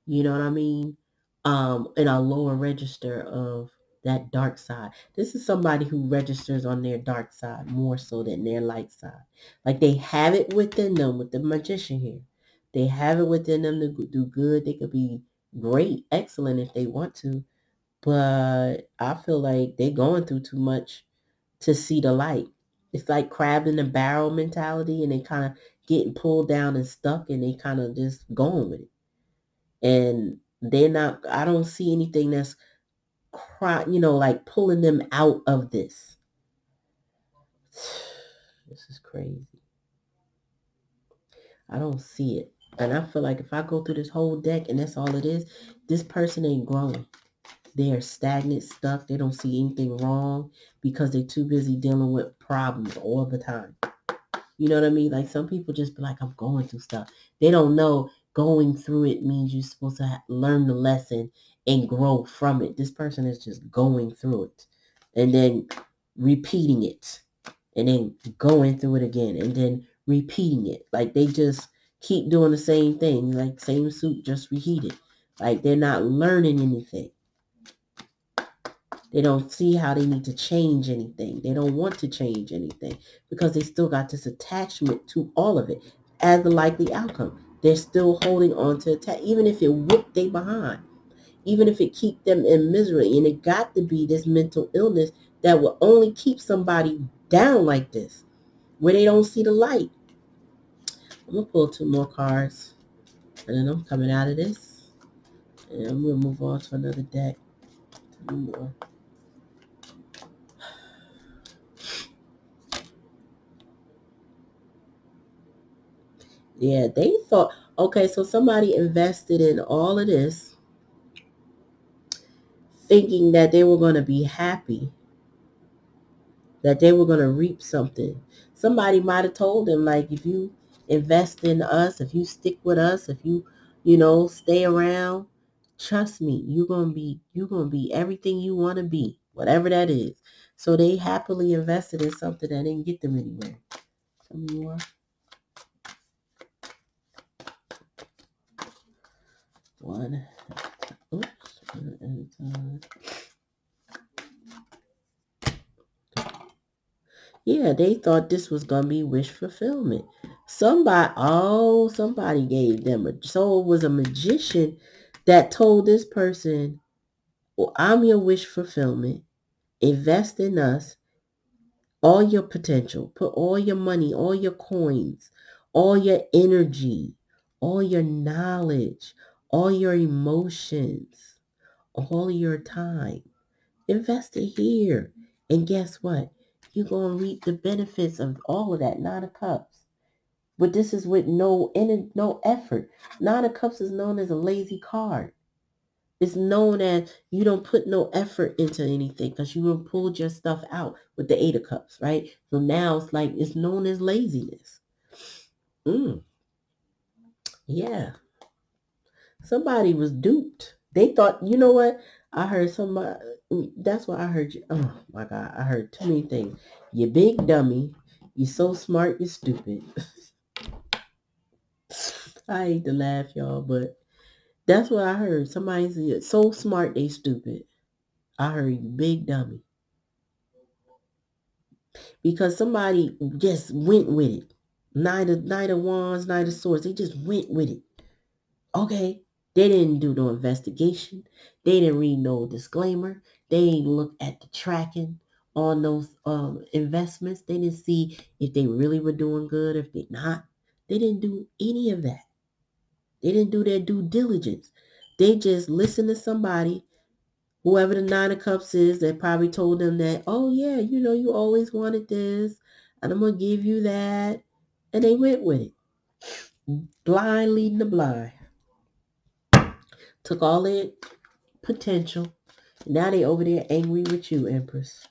A: you know what I mean? In a lower register of that dark side. This is somebody who registers on their dark side more so than their light side. Like they have it within them with the magician here. They have it within them to do good. They could be great, excellent if they want to. But I feel like they're going through too much to see the light. It's like crab in the barrel mentality, and they kind of getting pulled down and stuck, and they kind of just going with it. And they're not, I don't see anything that's like pulling them out of this. This is crazy. I don't see it. And I feel like if I go through this whole deck and that's all it is, this person ain't growing. They are stagnant, stuck. They don't see anything wrong because they're too busy dealing with problems all the time. You know what I mean? Like some people just be like, I'm going through stuff. They don't know going through it means you're supposed to learn the lesson and grow from it. This person is just going through it and then repeating it and then going through it again and then repeating it. Like they just keep doing the same thing, like same soup, just reheated. Like they're not learning anything. They don't see how they need to change anything. They don't want to change anything because they still got this attachment to all of it as the likely outcome. They're still holding on to it, even if it whoop they behind, even if it keep them in misery. And it got to be this mental illness that will only keep somebody down like this, where they don't see the light. I'm going to pull 2 more cards, and then I'm coming out of this, and I'm going to move on to another deck. 2 more. Yeah, they thought, okay, so somebody invested in all of this thinking that they were going to be happy, that they were going to reap something. Somebody might have told them, like, if you invest in us, if you stick with us, if you, stay around, trust me, you're going to be everything you want to be, whatever that is. So they happily invested in something that didn't get them anywhere. Some more. One. Oops. Yeah, they thought this was going to be wish fulfillment. Somebody gave them so it was a magician that told this person, well, I'm your wish fulfillment. Invest in us, all your potential. Put all your money, all your coins, all your energy, all your knowledge, all your emotions, all your time. Invest it here. And guess what? You're going to reap the benefits of all of that. 9 of Cups. But this is with no effort. 9 of Cups is known as a lazy card. It's known as you don't put no effort into anything because you don't pulled your stuff out with the 8 of Cups, right? So now it's like it's known as laziness. Yeah. Somebody was duped. They thought, you know what? I heard somebody, that's what I heard you. Oh my God. I heard too many things. You big dummy. You so smart, you're stupid. I hate to laugh, y'all, but that's what I heard. Somebody said, so smart, they stupid. I heard you big dummy. because somebody just went with it. Knight of Wands, Knight of Swords, they just went with it. Okay, they didn't do no investigation. They didn't read no disclaimer. They didn't look at the tracking on those investments. They didn't see if they really were doing good, if they not. They didn't do any of that. They didn't do their due diligence. They just listened to somebody, whoever the Nine of Cups is, that probably told them that, oh yeah, you always wanted this, and I'm going to give you that. And they went with it. Blind leading the blind. Took all their potential. Now they over there angry with you, Empress.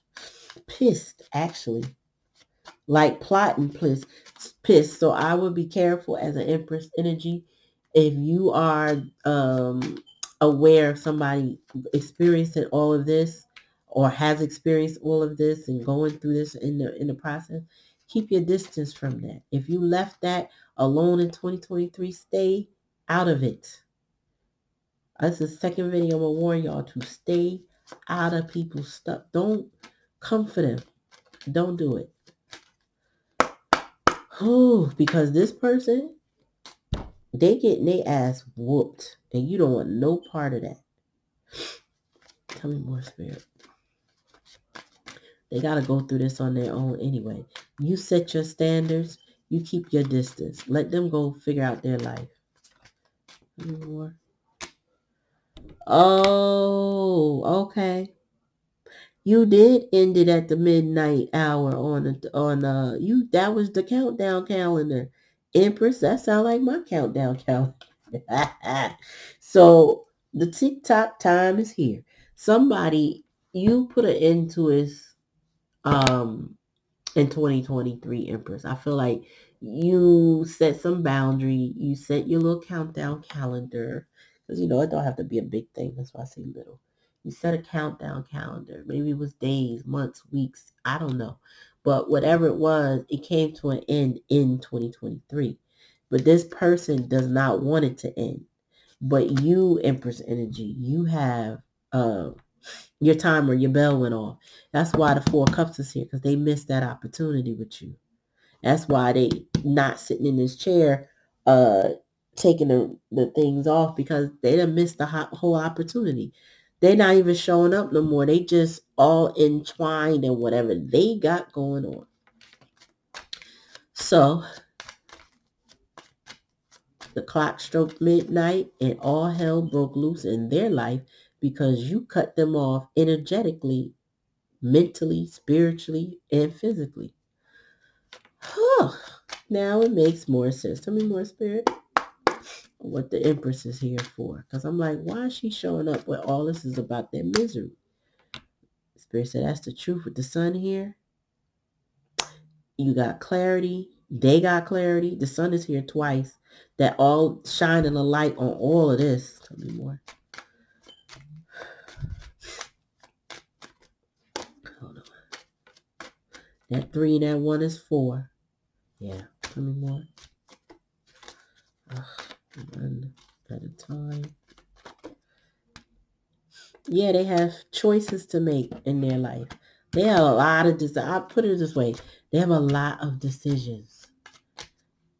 A: Pissed, actually. Like plotting, pissed. So I would be careful as an Empress energy. If you are aware of somebody experiencing all of this, or has experienced all of this and going through this in the process, keep your distance from that. If you left that alone in 2023, stay out of it. That's the second video I'm going to warn y'all to stay out of people's stuff. Don't come for them. Don't do it. Oh, because this person, they getting their ass whooped. And you don't want no part of that. Tell me more, Spirit. They got to go through this on their own anyway. You set your standards. You keep your distance. Let them go figure out their life. Any more? Oh, okay. You did end it at the midnight hour on you. That was the countdown calendar, Empress. That sounds like my countdown calendar. So the tick-tock time is here. Somebody, you put an end to his in 2023, Empress. I feel like you set some boundary. You set your little countdown calendar. Because, it don't have to be a big thing. That's why I say little. You set a countdown calendar. Maybe it was days, months, weeks. I don't know. But whatever it was, it came to an end in 2023. But this person does not want it to end. But you, Empress Energy, you have your timer, your bell went off. That's why the Four Cups is here, because they missed that opportunity with you. That's why they not sitting in this chair taking the things off, because they done missed the whole opportunity. They're not even showing up no more. They just all entwined in whatever they got going on. So the clock struck midnight and all hell broke loose in their life because you cut them off energetically, mentally, spiritually, and physically. Now it makes more sense. Tell me more, Spirit, what the Empress is here for. Because I'm like, why is she showing up when all this is about their misery? Spirit said, that's the truth with the sun here. You got clarity. They got clarity. The sun is here twice. That all shining a light on all of this. Tell me more. Hold on. That 3 and that 1 is 4. Yeah. Tell me more. One at a time. Yeah, they have choices to make in their life. They have a lot of I put it this way. They have a lot of decisions.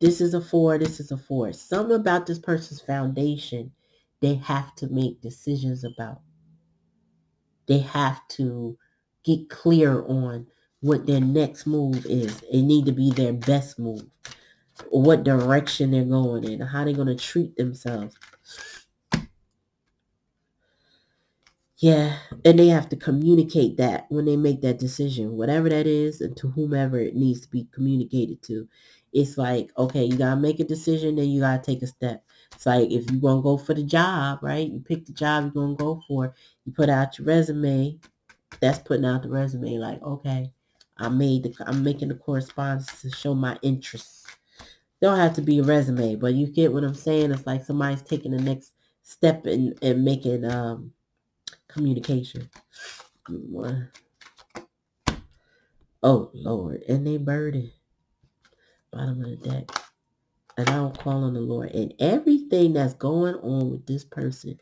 A: This is a 4. This is a 4. Something about this person's foundation, they have to make decisions about. They have to get clear on what their next move is. It need to be their best move. Or what direction they're going in. How they're going to treat themselves. Yeah, and they have to communicate that when they make that decision, whatever that is, and to whomever it needs to be communicated to. It's like, okay, you gotta make a decision, then you gotta take a step. It's like if you're gonna go for the job, right? You pick the job you're gonna go for. You put out your resume. That's putting out the resume. Like, okay, I'm making the correspondence to show my interests. Don't have to be a resume, but you get what I'm saying. It's like somebody's taking the next step and making communication. Oh Lord, and they burden. Bottom of the deck. And I don't call on the Lord. And everything that's going on with this person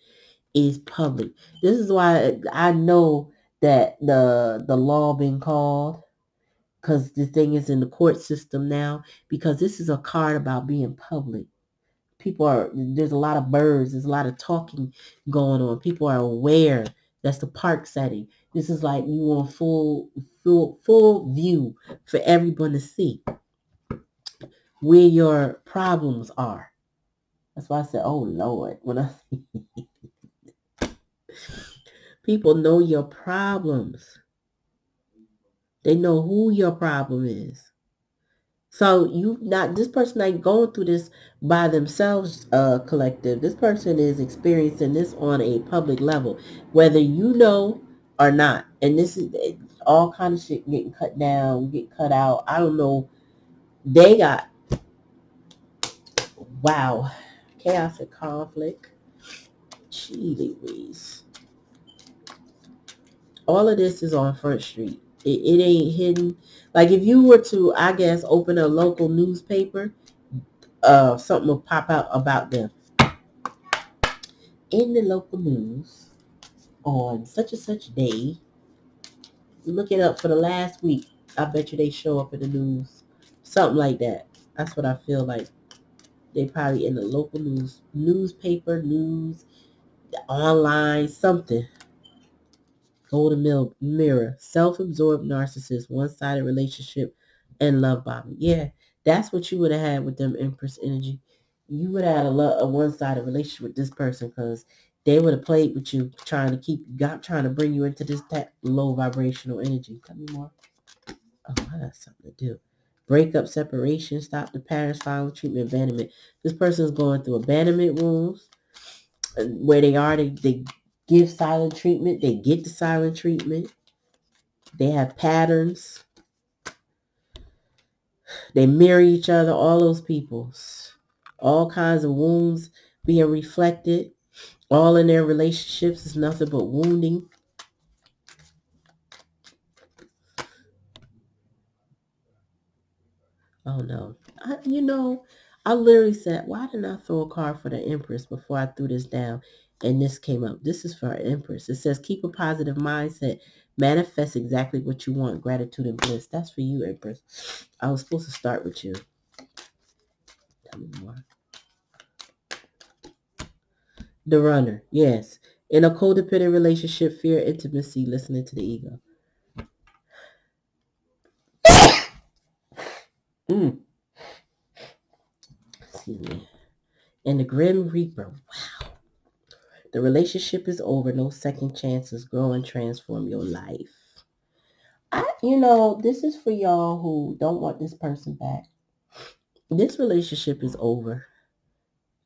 A: is public. This is why I know that the law been called. because the thing is in the court system now, because this is a card about being public. There's a lot of birds, there's a lot of talking going on. People are aware. That's the park setting. This is like you want full view for everyone to see where your problems are. That's why I said, oh Lord, people know your problems. They know who your problem is. So this person ain't going through this by themselves, collective. This person is experiencing this on a public level, whether you know or not. And this is all kind of shit getting cut down, get cut out. I don't know. They got, wow, chaos and conflict. Gee Louise. All of this is on Front Street. It ain't hidden. Like if you were to, I guess, open a local newspaper, something will pop out about them. In the local news on such and such day, look it up for the last week. I bet you they show up in the news. Something like that. That's what I feel like. They probably in the local newspaper, news, online, something. Golden mirror, self-absorbed narcissist, one-sided relationship, and love bombing. Yeah, that's what you would have had with them Empress energy. You would have had a one-sided relationship with this person because they would have played with you, trying to bring you into that low vibrational energy. Tell me more. Oh, I got something to do. Breakup, separation, stop the patterns, silent treatment, abandonment. This person is going through abandonment wounds. Where they give silent treatment. They get the silent treatment. They have patterns. They mirror each other, all those peoples. All kinds of wounds being reflected. All in their relationships is nothing but wounding. Oh no. I literally said, why didn't I throw a card for the Empress before I threw this down? And this came up. This is for our Empress. It says, keep a positive mindset. Manifest exactly what you want. Gratitude and bliss. That's for you, Empress. I was supposed to start with you. Tell me more. The runner. Yes. In a codependent relationship, fear intimacy, listening to the ego. Excuse me. And the Grim Reaper. Wow. The relationship is over. No second chances. Grow and transform your life. This is for y'all who don't want this person back. This relationship is over.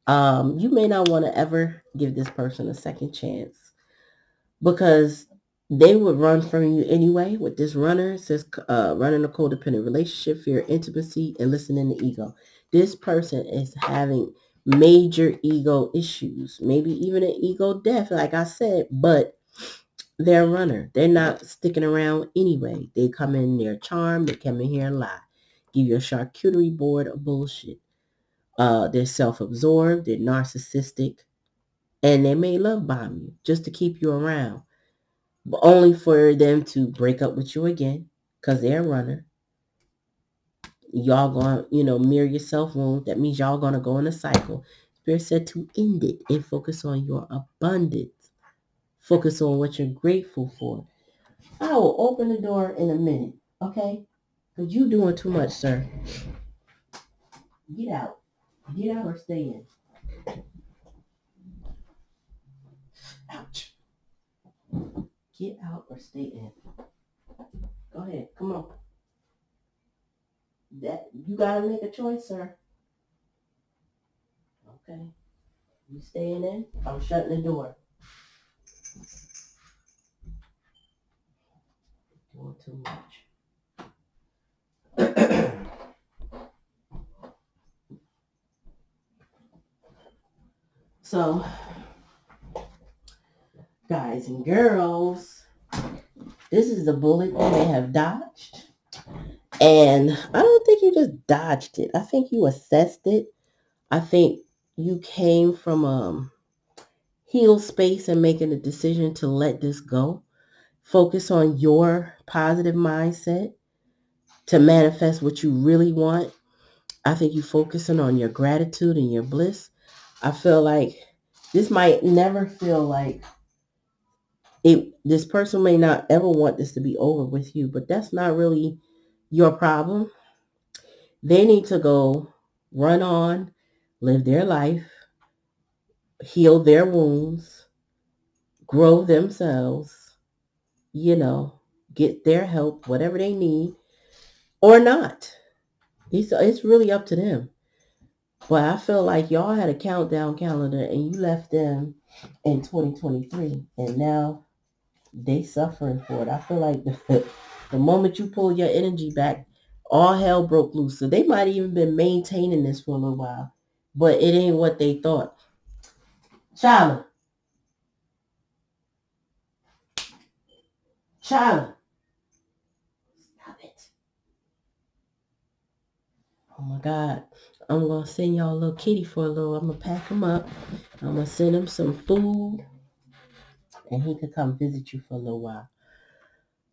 A: You may not want to ever give this person a second chance because they would run from you anyway. With this runner, it says running a codependent relationship, fear intimacy, and listening to ego. This person is having major ego issues, maybe even an ego death, like I said, but they're a runner. They're not sticking around anyway. They come in their charm. They come in here and lie. Give you a charcuterie board of bullshit. They're self-absorbed. They're narcissistic. And they may love bomb you just to keep you around. But only for them to break up with you again because they're a runner. Y'all going to, mirror yourself wound. That means y'all going to go in a cycle. Spirit said to end it and focus on your abundance. Focus on what you're grateful for. I will open the door in a minute, okay? Because you doing too much, sir. Get out. Get out or stay in. Ouch. Get out or stay in. Go ahead. Come on. You got to make a choice, sir. Okay. You staying in? I'm shutting the door. Doing too much. So, guys and girls, this is the bullet you may have dodged. And I don't think you just dodged it. I think you assessed it. I think you came from a healed space and making a decision to let this go. Focus on your positive mindset. to manifest what you really want. I think you focusing on your gratitude and your bliss. I feel like this might never feel like it. This person may not ever want this to be over with you, but that's not really your problem. They need to go run on, live their life, heal their wounds, grow themselves, you know, get their help, whatever they need, or not. It's really up to them. But I feel like y'all had a countdown calendar and you left them in 2023 and now they suffering for it. I feel like the moment you pull your energy back, all hell broke loose. So they might even been maintaining this for a little while, but it ain't what they thought. Charlotte, Charlotte, stop it. Oh my God. I'm going to send y'all a little kitty for a little. I'm going to pack him up. I'm going to send him some food and he could come visit you for a little while.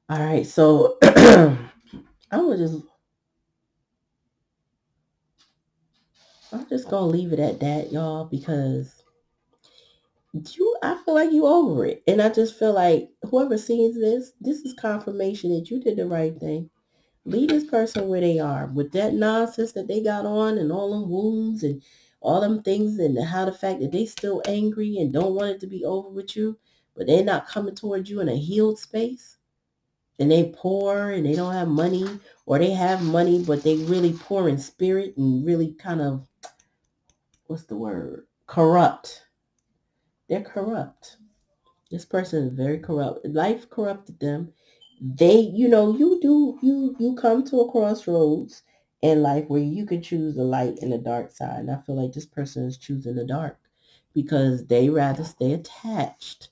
A: All right. So I'm just going to leave it at that, y'all, because I feel like you over it. And I just feel like whoever sees this is confirmation that you did the right thing. Leave this person where they are with that nonsense that they got on and all them wounds and all them things and how the fact that they still angry and don't want it to be over with you, but they're not coming towards you in a healed space and they poor and they don't have money, or they have money but they really poor in spirit and really kind of, what's the word, corrupt. They're corrupt. This person is very corrupt. Life corrupted them. They, you come to a crossroads in life where you can choose the light and the dark side. And I feel like this person is choosing the dark because they rather stay attached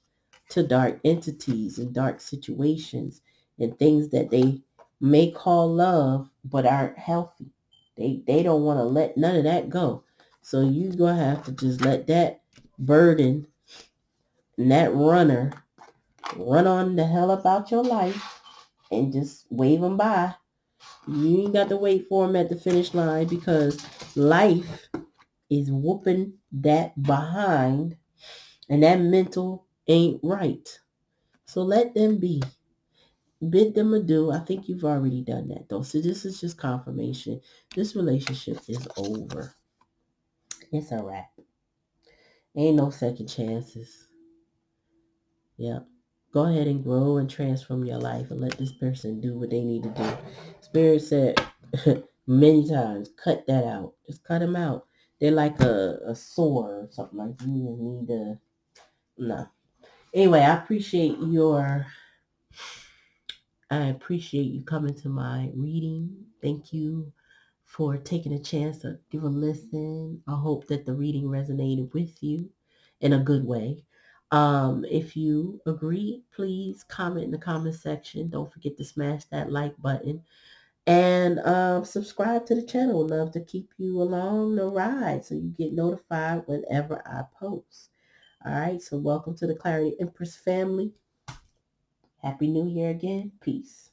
A: to dark entities and dark situations and things that they may call love but aren't healthy. They don't want to let none of that go. So you're going to have to just let that burden and that runner run on the hell about your life and just wave them by. You ain't got to wait for them at the finish line because life is whooping that behind and that mental ain't right. So let them be. Bid them adieu. I think you've already done that though. So this is just confirmation. This relationship is over. It's a wrap. Ain't no second chances. Yeah. Go ahead and grow and transform your life and let this person do what they need to do. Spirit said many times, cut that out. Just cut them out. They're like a sore or something like that. You need to, no. Anyway, I appreciate you coming to my reading. Thank you for taking a chance to give a listen. I hope that the reading resonated with you in a good way. If you agree, please comment in the comment section. Don't forget to smash that like button and subscribe to the channel. Love to keep you along the ride so you get notified whenever I post. All right, so welcome to the Clarityempress family. Happy New Year again. Peace.